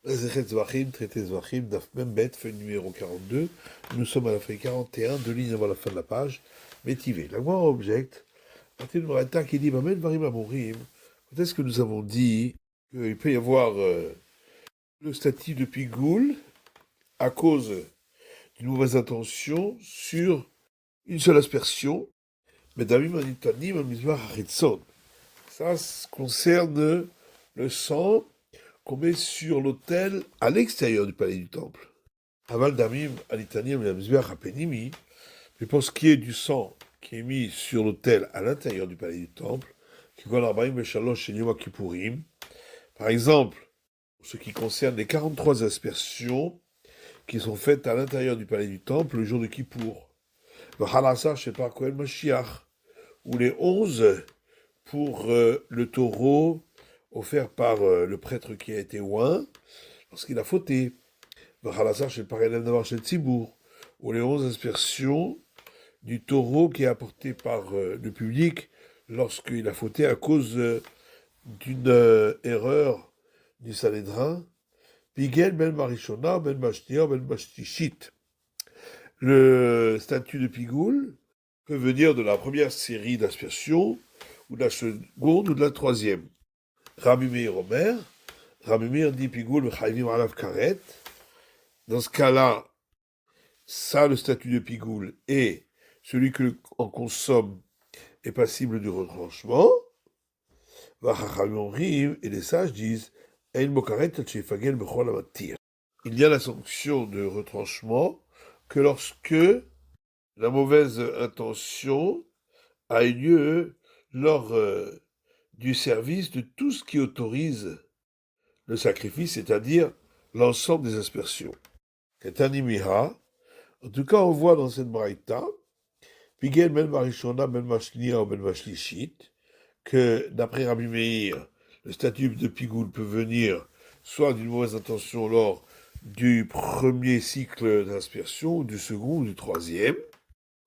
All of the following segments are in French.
Zechet Zvachim, traité Zvachim, Daf Membet, feuille numéro 42. Nous sommes à la feuille 41, deux lignes avant la fin de la page. Métivé. La Gemara objecte, partir de Moraïta qui dit Mamen Varim Amorim. Quand est-ce que nous avons dit qu'il peut y avoir le statut de Pigoul à cause d'une mauvaise intention sur une seule aspersion? Mais Damim Anitanim Amizmar Hachitzon. Ça concerne le sang qu'on met sur l'autel à l'extérieur du palais du temple. Aval Damim Anitanim Amizmar Hapenimi. Mais pour ce qui est du sang qui est mis sur l'autel à l'intérieur du palais du temple, qui par exemple, pour ce qui concerne les 43 aspersions qui sont faites à l'intérieur du palais du temple le jour de Kippour, le Halassar Shepar Kohen Mashiach, ou les 11 pour le taureau offert par le prêtre qui a été oint lorsqu'il a fauté, le Halassar Shepar Elem Davar Shel Tzibour, ou les 11 aspersions du taureau qui est apporté par le public lorsqu'il a fauté à cause d'une erreur du Sanhédrin. Pigel ben Marishona, ben Mashtia, ben Mashtishit. Le statut de Pigoul peut venir de la première série d'aspersions, ou de la seconde, ou de la troisième. Rabbi Meir Omer, Rabbi Meir dit Pigoul, Chayvim Alav Karet. Dans ce cas-là, ça, le statut de Pigoul, et celui que l'on consomme est passible du retranchement. Et les sages disent il y a la sanction de retranchement que lorsque la mauvaise intention a eu lieu lors du service de tout ce qui autorise le sacrifice, c'est-à-dire l'ensemble des aspersions. En tout cas, on voit dans cette braïta Pigel ben Marishona ben Mashlia ou ben Mashlishit, que d'après Rabbi Meir, le statut de Pigoul peut venir soit d'une mauvaise intention lors du premier cycle d'aspersion, ou du second, ou du troisième,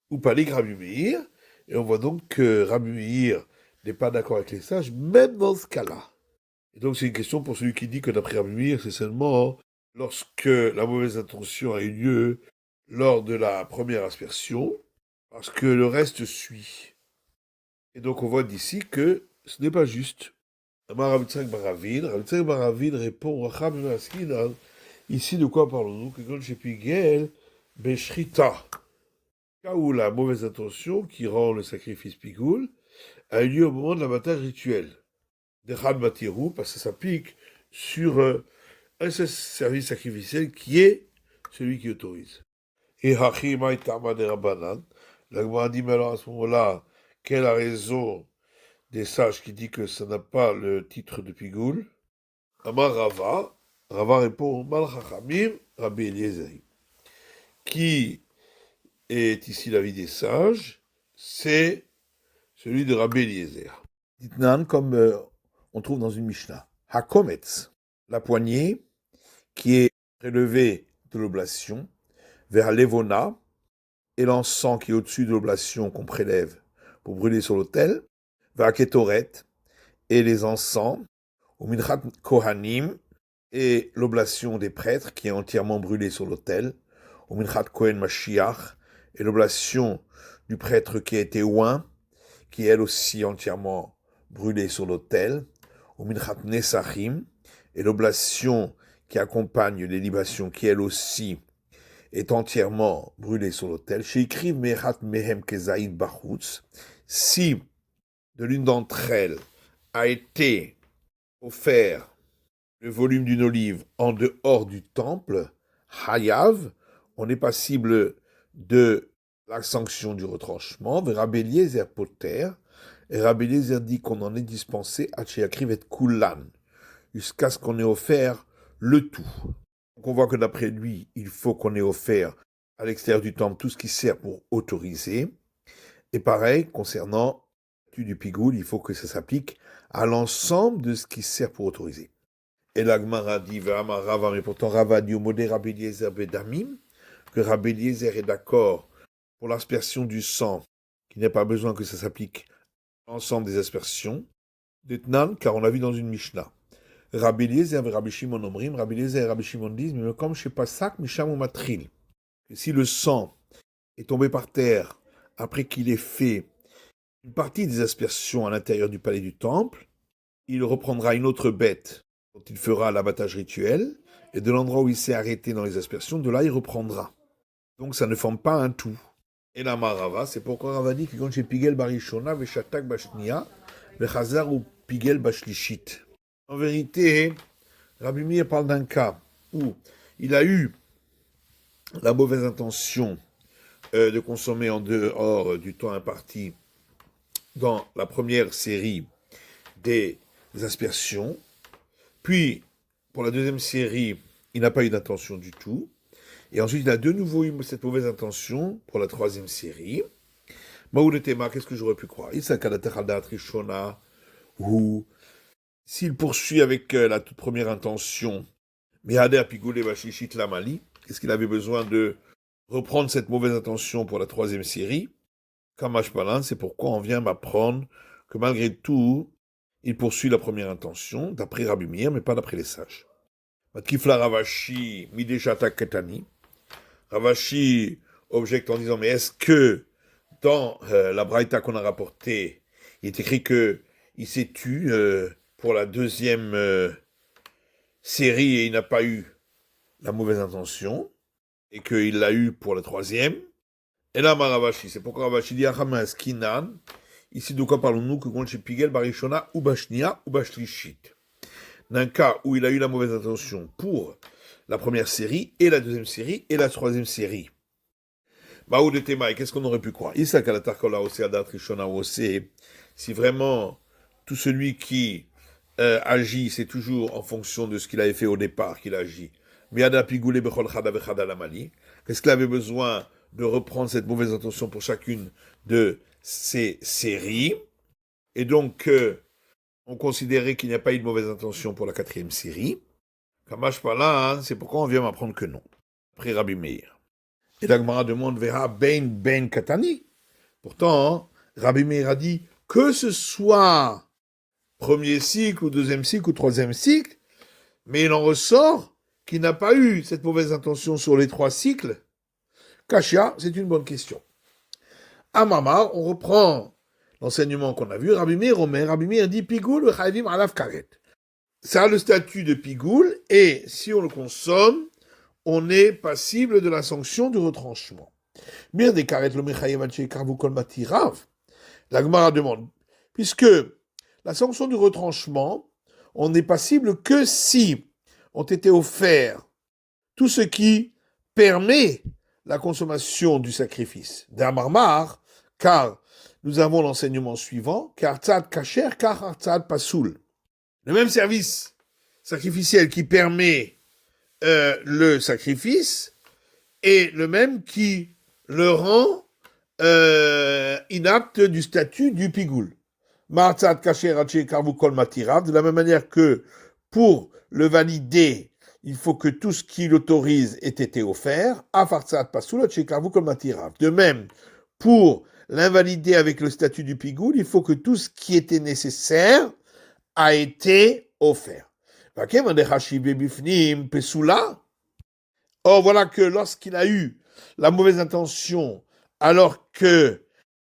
ou pas les Rabbi Meir, et on voit donc que Rabbi Meir n'est pas d'accord avec les sages, même dans ce cas-là. Et donc c'est une question pour celui qui dit que d'après Rabbi Meir, c'est seulement lorsque la mauvaise intention a eu lieu lors de la première aspersion, parce que le reste suit. Et donc on voit d'ici que ce n'est pas juste. Rav Baravin répond ici de quoi parlons-nous? Que quand chez Pigel, Beshrita, cas où la mauvaise intention qui rend le sacrifice Pigoul a eu lieu au moment de l'abattage rituel. Dechad Matirou, parce que ça pique sur un seul service sacrificiel qui est celui qui autorise. Et Hachi Maïtama de Rabbanan, la Gemara dit, mais alors à ce moment-là, quelle est la raison des sages qui dit que ça n'a pas le titre de Pigoul? Amar Rava, Rava répond, Mal Chachamim, Rabbi Eliezer. Qui est ici l'avis des sages? C'est celui de Rabbi Eliezer. Ditnan, comme on trouve dans une Mishnah. Hakometz, la poignée qui est prélevée de l'oblation vers l'Evona, et l'encens qui est au-dessus de l'oblation qu'on prélève pour brûler sur l'autel, vers Ketoret, et les encens, au Minchat Kohanim, et l'oblation des prêtres qui est entièrement brûlée sur l'autel, au Minchat Kohen Mashiach, et l'oblation du prêtre qui a été oint, qui est elle aussi entièrement brûlée sur l'autel, au Minchat Nesachim, et l'oblation qui accompagne les libations qui elle aussi est entièrement brûlée sur l'autel. Chez écrit Mehat Mehem Kezaïd Bachutz, si de l'une d'entre elles a été offert le volume d'une olive en dehors du temple, Hayav, on est passible de la sanction du retranchement, Rabbi Eliezer Poter, et Rabbi Eliezer dit qu'on en est dispensé à Tcheyakriv et Kulan, jusqu'à ce qu'on ait offert le tout. Donc on voit que d'après lui, il faut qu'on ait offert à l'extérieur du temple tout ce qui sert pour autoriser. Et pareil, concernant du Pigoul, il faut que ça s'applique à l'ensemble de ce qui sert pour autoriser. Et la Gemara dit, mais pourtant Rava dit au modé Rabbi Eliezer Bedamim, que Rabbi Eliezer est d'accord pour l'aspersion du sang, qu'il n'y a pas besoin que ça s'applique à l'ensemble des aspersions, d'Etnan, car on l'a vu dans une Mishnah. Rabbi Eliezer et Rabbi Shimon Omrim, Rabbi Eliezer et Rabbi Shimon disent, mais comme chez Pasak, Misham ou Matril. Si le sang est tombé par terre après qu'il ait fait une partie des aspersions à l'intérieur du palais du temple, il reprendra une autre bête dont il fera l'abattage rituel, et de l'endroit où il s'est arrêté dans les aspersions, de là il reprendra. Donc ça ne forme pas un tout. Et la Marava, c'est pourquoi Rava dit que quand chez Pigel Barishona, Veshatak Bashnia, Vechazar ou Pigel Bashlishit. En vérité, Rabbi Meir parle d'un cas où il a eu la mauvaise intention de consommer en dehors du temps imparti dans la première série des aspersions, puis pour la deuxième série, il n'a pas eu d'intention du tout, et ensuite il a de nouveau eu cette mauvaise intention pour la troisième série. Maoul Tema, qu'est-ce que j'aurais pu croire? Ou s'il poursuit avec la toute première intention, qu'est-ce qu'il avait besoin de reprendre cette mauvaise intention pour la troisième série? Kamash Palan, c'est pourquoi on vient m'apprendre que malgré tout, il poursuit la première intention, d'après Rabbi Meir, mais pas d'après les sages. Matkifla Ravashi, Mideshata Ketani. Ravashi objecte en disant, mais est-ce que dans la braïta qu'on a rapportée, il est écrit que il s'est tu pour la deuxième série et il n'a pas eu la mauvaise intention, et qu'il l'a eu pour la troisième? Et là, Ravashi, c'est pourquoi Ravashi dit Achamas Kinan. Ici, de quoi parlons-nous? Que chez Pigel Barishona ou Bashnia ou Bashlishit. D'un cas où il a eu la mauvaise intention pour la première série, et la deuxième série, et la troisième série. Maou de Temaï, qu'est-ce qu'on aurait pu croire? Issa Kalatarkola aussi Adat Rishona aussi. Si vraiment tout celui qui agit, c'est toujours en fonction de ce qu'il avait fait au départ qu'il agit. Miada Pigoulé Bechol Chada Bechada Lamali. Qu'est-ce qu'il avait besoin de reprendre cette mauvaise intention pour chacune de ces séries? Et donc, on considérait qu'il n'y a pas eu de mauvaise intention pour la quatrième série. Kamash Palan, c'est pourquoi on vient m'apprendre que non. Après Rabbi Meir. Et la Gemara demande verra ben katani. Pourtant, Rabbi Meir a dit que ce soit premier cycle ou deuxième cycle ou troisième cycle, mais il en ressort qu'il n'a pas eu cette mauvaise intention sur les trois cycles. Kashia, c'est une bonne question. À Mamar, on reprend l'enseignement qu'on a vu. Rabbi Meir dit Pigoul chayvim alav karet. Ça a le statut de Pigoul, et si on le consomme, on est passible de la sanction du retranchement. Mir de karet lo mechayev al shekarvu kol matirav. La Gemara demande, puisque la sanction du retranchement, on n'est passible que si ont été offerts tout ce qui permet la consommation du sacrifice. D'Amarmar, car nous avons l'enseignement suivant, car tzad kacher, car tzad pasoul. Le même service sacrificiel qui permet le sacrifice est le même qui le rend inapte du statut du pigoul. Martzad kacher haché karvu kol matirav, de la même manière que pour le valider, il faut que tout ce qui l'autorise ait été offert. Afartzad pasoul haché karvu kol matirav. De même, pour l'invalider avec le statut du pigoul, il faut que tout ce qui était nécessaire a été offert. Or, voilà que lorsqu'il a eu la mauvaise intention, alors que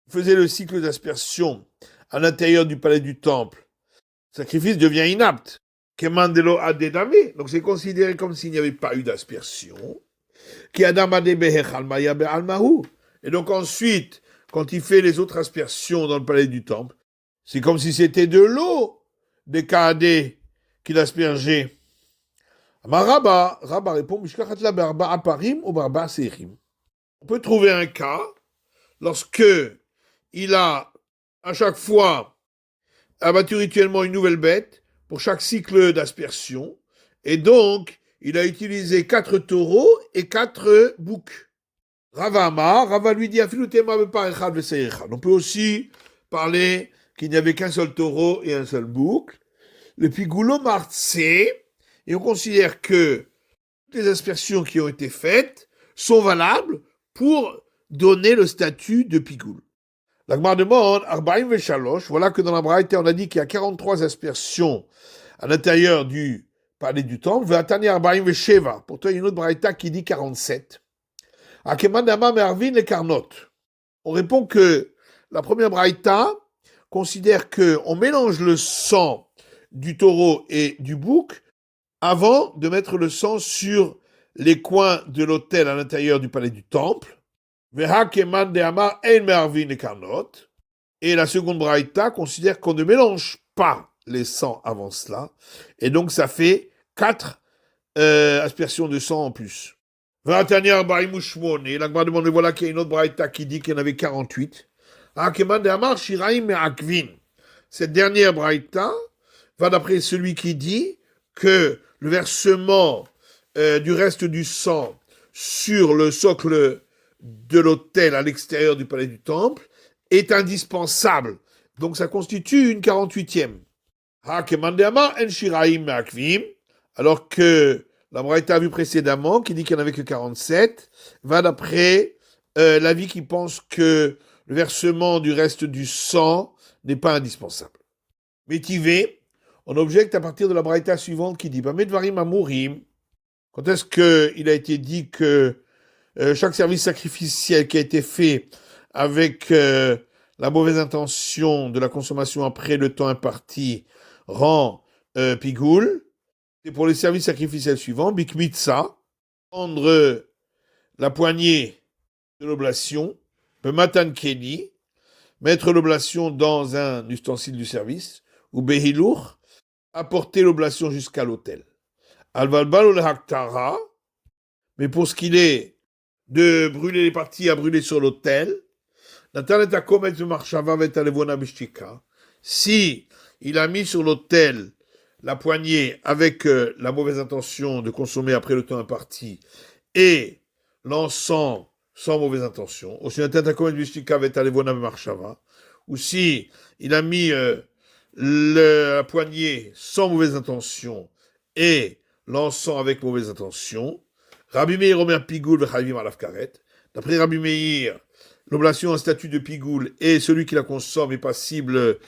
faisait le cycle d'aspersion à l'intérieur du palais du temple, le sacrifice devient inapte. Donc c'est considéré comme s'il n'y avait pas eu d'aspersion. Et donc ensuite, quand il fait les autres aspersions dans le palais du temple, c'est comme si c'était de l'eau des Kaadé qu'il aspergeait. Rabba répond, on peut trouver un cas lorsque il a à chaque fois abattu rituellement une nouvelle bête pour chaque cycle d'aspersion, et donc il a utilisé 4 taureaux et 4 boucs. Rava lui dit, on peut aussi parler qu'il n'y avait qu'un seul taureau et un seul bouc. Le pigoulo martsé, et on considère que toutes les aspersions qui ont été faites sont valables pour donner le statut de pigoul. La Gemara demande, Arba'im Veshalosh, voilà que dans la Braïta on a dit qu'il y a 43 aspersions à l'intérieur du palais du temple, Ve'atani arba'im ve'sheva. Pourtant, il y a une autre braïta qui dit 47. Akeman dama mervin le karnot. On répond que la première braïta considère qu'on mélange le sang du taureau et du bouc avant de mettre le sang sur les coins de l'autel à l'intérieur du palais du temple. Et la seconde braïta considère qu'on ne mélange pas les sangs avant cela. Et donc ça fait 4 aspersions de sang en plus. Et la Gemara demande, voilà qu'il y a une autre braïta qui dit qu'il y en avait 48. Cette dernière braïta va d'après celui qui dit que le versement du reste du sang sur le socle de l'autel à l'extérieur du palais du temple est indispensable. Donc ça constitue une 48e. Alors que la braïta vue précédemment, qui dit qu'il n'y en avait que 47, va d'après l'avis qui pense que le versement du reste du sang n'est pas indispensable. Métivé, on objecte à partir de la braïta suivante qui dit Bamedvarim Amurim. Quand est-ce qu'il a été dit que chaque service sacrificiel qui a été fait avec la mauvaise intention de la consommation après le temps imparti rend pigoul? C'est pour les services sacrificiels suivants, Bikmitsa, prendre la poignée de l'oblation, le Matan Keni, mettre l'oblation dans un ustensile du service, ou Behilour, apporter l'oblation jusqu'à l'autel. Alvalbal ou le Haktara, mais pour ce qu'il est de brûler les parties à brûler sur l'autel, si il a mis sur l'autel la poignée avec la mauvaise intention de consommer après le temps imparti et l'encens sans mauvaise intention, ou si il a mis la poignée sans mauvaise intention et l'encens avec mauvaise intention, Rabbi Meir Omer Pigoul v'chavim alav karet. D'après Rabbi Meir, l'oblation en statut de pigoul et celui qui la consomme est passible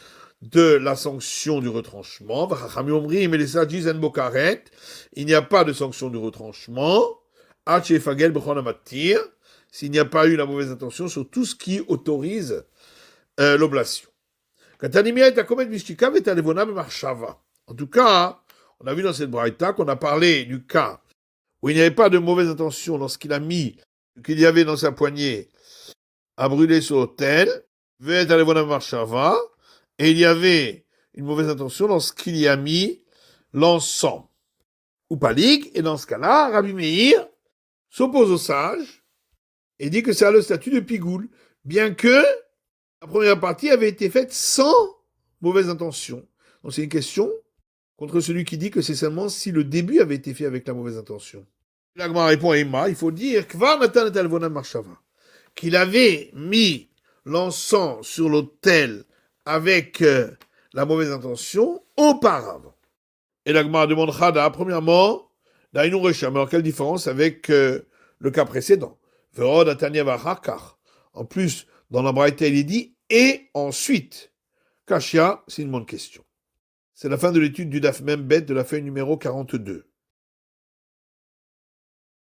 de la sanction du retranchement. V'chachamim omrim, mais les sages disent en bokaret, il n'y a pas de sanction du retranchement. Ad shefagel b'chon amatir, s'il n'y a pas eu la mauvaise intention sur tout ce qui autorise l'oblation. En tout cas, on a vu dans cette braïta qu'on a parlé du cas où il n'y avait pas de mauvaise intention lorsqu'il a mis ce qu'il y avait dans sa poignée à brûler sur l'autel, et il y avait une mauvaise intention lorsqu'il y a mis l'encens ou palig, et dans ce cas-là, Rabbi Meir s'oppose aux sages et dit que ça a le statut de pigoul, bien que la première partie avait été faite sans mauvaise intention. Donc c'est une question contre celui qui dit que c'est seulement si le début avait été fait avec la mauvaise intention. La Gemara répond à Emma, il faut dire qu'il avait mis l'encens sur l'autel avec la mauvaise intention auparavant. Et la Gemara demande Chada, premièrement, alors quelle différence avec le cas précédent? En plus, dans la Braïta, il est dit et ensuite. Kashia, c'est une bonne question. C'est la fin de l'étude du Daf Mem Bet de la feuille numéro 42.